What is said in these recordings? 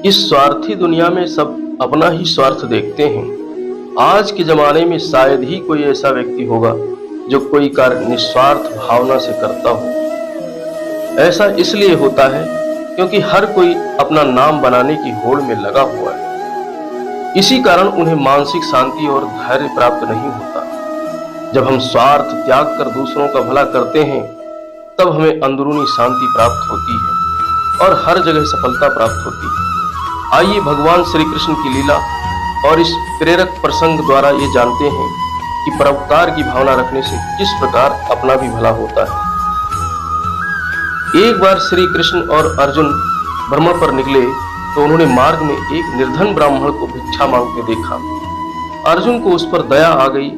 इस स्वार्थी दुनिया में सब अपना ही स्वार्थ देखते हैं। आज के जमाने में शायद ही कोई ऐसा व्यक्ति होगा जो कोई कार्य निस्वार्थ भावना से करता हो। ऐसा इसलिए होता है क्योंकि हर कोई अपना नाम बनाने की होड़ में लगा हुआ है। इसी कारण उन्हें मानसिक शांति और धैर्य प्राप्त नहीं होता। जब हम स्वार्थ त्याग कर दूसरों का भला करते हैं तब हमें अंदरूनी शांति प्राप्त होती है और हर जगह सफलता प्राप्त होती है। आइए भगवान श्री कृष्ण की लीला और इस प्रेरक प्रसंग द्वारा ये जानते हैं कि परोपकार की भावना रखने से किस प्रकार अपना भी भला होता है। एक बार श्री कृष्ण और अर्जुन भ्रमण पर निकले तो उन्होंने मार्ग में एक निर्धन ब्राह्मण को भिक्षा मांगते देखा। अर्जुन को उस पर दया आ गई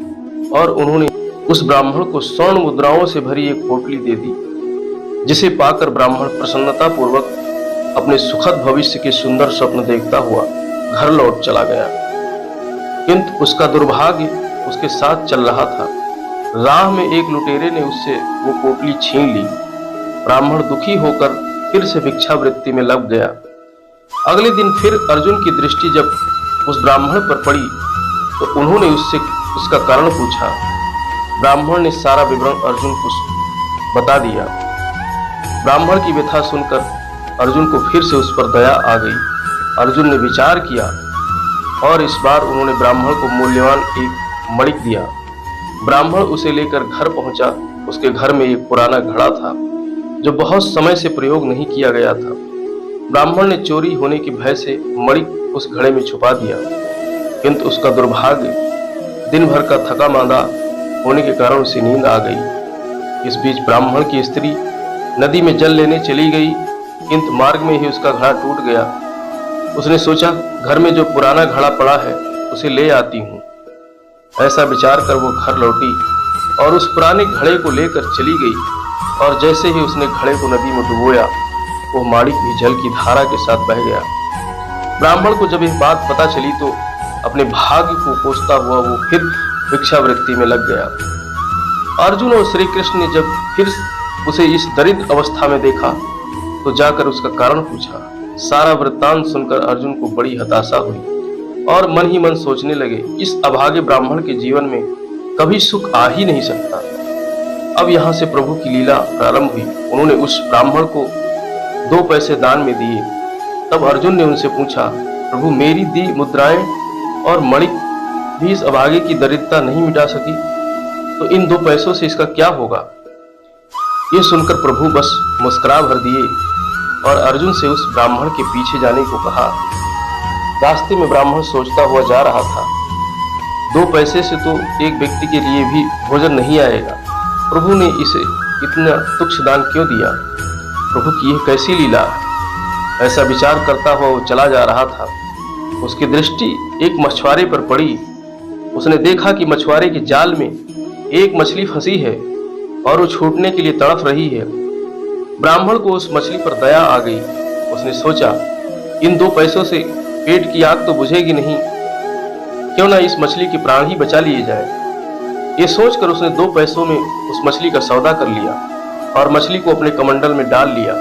और उन्होंने उस ब्राह्मण को स्वर्ण मुद्राओं से भरी एक पोटली दे दी, जिसे पाकर ब्राह्मण प्रसन्नता पूर्वक अपने सुखद भविष्य के सुंदर स्वप्न देखता हुआ घर लौट चला गया। किंतु उसका दुर्भाग्य उसके साथ चल रहा था। राह में एक लुटेरे ने उससे वो पोटली छीन ली। ब्राह्मण दुखी होकर फिर से भिक्षावृत्ति में लग गया। अगले दिन फिर अर्जुन की दृष्टि जब उस ब्राह्मण पर पड़ी तो उन्होंने उससे उसका कारण पूछा। ब्राह्मण ने सारा विवरण अर्जुन को बता दिया। ब्राह्मण की व्यथा सुनकर अर्जुन को फिर से उस पर दया आ गई। अर्जुन ने विचार किया और इस बार उन्होंने ब्राह्मण को मूल्यवान एक मणिक दिया। ब्राह्मण उसे लेकर घर पहुंचा। उसके घर में एक पुराना घड़ा था जो बहुत समय से प्रयोग नहीं किया गया था। ब्राह्मण ने चोरी होने के भय से मणिक उस घड़े में छुपा दिया, किंतु उसका दुर्भाग्य दिन भर का थका मांदा होने के कारण उसे नींद आ गई। इस बीच ब्राह्मण की स्त्री नदी में जल लेने चली गई, किंतु मार्ग में ही उसका घड़ा टूट गया। उसने सोचा घर में जो पुराना घड़ा पड़ा है उसे ले आती हूँ। ऐसा विचार कर वो घर लौटी और उस पुराने घड़े को लेकर चली गई और जैसे ही उसने घड़े को नदी में डुबोया वो माणिक भी जल की धारा के साथ बह गया। ब्राह्मण को जब यह बात पता चली तो अपने भाग्य को कोसता हुआ वो फिर भिक्षावृत्ति में लग गया। अर्जुन और श्री कृष्ण ने जब फिर उसे इस दरिद्र अवस्था में देखा तो जाकर उसका कारण पूछा। सारा वृत्तांत सुनकर अर्जुन को बड़ी हताशा हुई और मन ही मन सोचने लगे, इस अभागे ब्राह्मण के जीवन में कभी सुख आ ही नहीं सकता। अब यहाँ से प्रभु की लीला प्रारंभ हुई। उन्होंने उस ब्राह्मण को 2 पैसे दान में दिए। तब अर्जुन ने उनसे पूछा, प्रभु मेरी दी मुद्राएं और मणिक भी इस अभागे की दरिद्रता नहीं मिटा सकी, तो इन 2 पैसों से इसका क्या होगा। ये सुनकर प्रभु बस मुस्कुरा भर दिए और अर्जुन से उस ब्राह्मण के पीछे जाने को कहा। रास्ते में ब्राह्मण सोचता हुआ जा रहा था, 2 पैसे से तो एक व्यक्ति के लिए भी भोजन नहीं आएगा। प्रभु ने इसे इतना तुच्छ दान क्यों दिया। प्रभु की यह कैसी लीला है। ऐसा विचार करता हुआ वो चला जा रहा था। उसकी दृष्टि एक मछुआरे पर पड़ी। उसने देखा कि मछुआरे के जाल में एक मछली फंसी है और वो छूटने के लिए तड़फ रही है। ब्राह्मण को उस मछली पर दया आ गई। उसने सोचा, इन 2 पैसों से पेट की आग तो बुझेगी नहीं, क्यों ना इस मछली के प्राण ही बचा लिए जाए। ये सोचकर उसने 2 पैसों में उस मछली का सौदा कर लिया और मछली को अपने कमंडल में डाल लिया।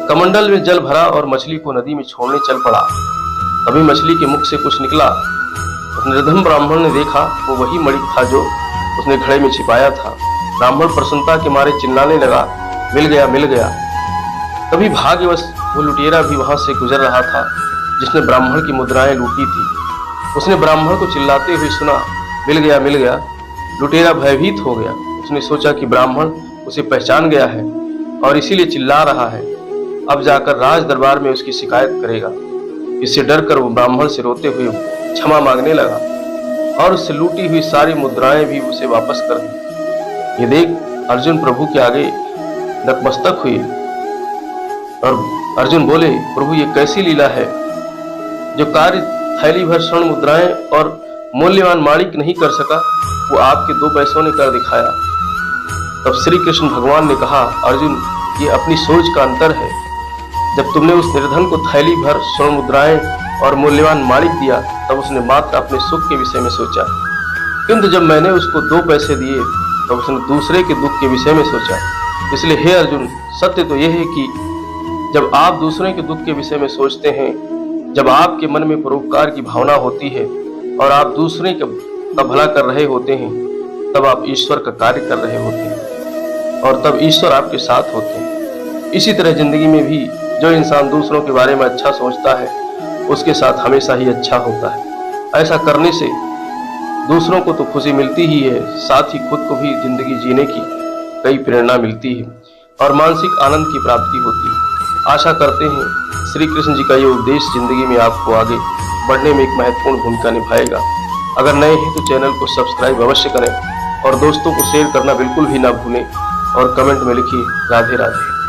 कमंडल में जल भरा और मछली को नदी में छोड़ने चल पड़ा। तभी मछली के मुख से कुछ निकला। उस निर्धन ब्राह्मण ने देखा वो वही मणिक था जो उसने घड़े में छिपाया था। ब्राह्मण प्रसन्नता के मारे चिल्लाने लगा, मिल गया मिल गया। तभी भाग्यवश वो लुटेरा भी वहां से गुजर रहा था जिसने ब्राह्मण की मुद्राएं लूटी थी। उसने ब्राह्मण को चिल्लाते हुए सुना, मिल गया मिल गया। लुटेरा भयभीत हो गया। उसने सोचा कि ब्राह्मण उसे पहचान गया है और इसीलिए चिल्ला रहा है। अब जाकर राज दरबार में उसकी शिकायत करेगा। इससे डरकर वो ब्राह्मण से रोते हुए क्षमा मांगने लगा और उससे लूटी हुई सारी मुद्राएं भी उसे वापस कर दी। ये देख अर्जुन प्रभु के आगे नतमस्तक हुए और अर्जुन बोले, प्रभु ये कैसी लीला है। जो कार्य थैली भर स्वर्ण मुद्राएं और मूल्यवान माणिक नहीं कर सका वो आपके 2 पैसों ने कर दिखाया। तब श्री कृष्ण भगवान ने कहा, अर्जुन ये अपनी सोच का अंतर है। जब तुमने उस निर्धन को थैली भर स्वर्ण मुद्राएं और मूल्यवान माणिक दिया तब उसने मात्र अपने सुख के विषय में सोचा, किंतु जब मैंने उसको 2 पैसे दिए तब उसने दूसरे के दुख के विषय में सोचा। इसलिए हे अर्जुन, सत्य तो यह है कि जब आप दूसरे के दुख के विषय में सोचते हैं, जब आपके मन में परोपकार की भावना होती है और आप दूसरे का भला कर रहे होते हैं, तब आप ईश्वर का कार्य कर रहे होते हैं और तब ईश्वर आपके साथ होते हैं। इसी तरह जिंदगी में भी जो इंसान दूसरों के बारे में अच्छा सोचता है, उसके साथ हमेशा ही अच्छा होता है। ऐसा करने से दूसरों को तो खुशी मिलती ही है, साथ ही खुद को भी जिंदगी जीने की कई प्रेरणा मिलती है और मानसिक आनंद की प्राप्ति होती है। आशा करते हैं श्री कृष्ण जी का ये उपदेश जिंदगी में आपको आगे बढ़ने में एक महत्वपूर्ण भूमिका निभाएगा। अगर नए हैं तो चैनल को सब्सक्राइब अवश्य करें और दोस्तों को शेयर करना बिल्कुल भी ना भूलें और कमेंट में लिखिए राधे राधे।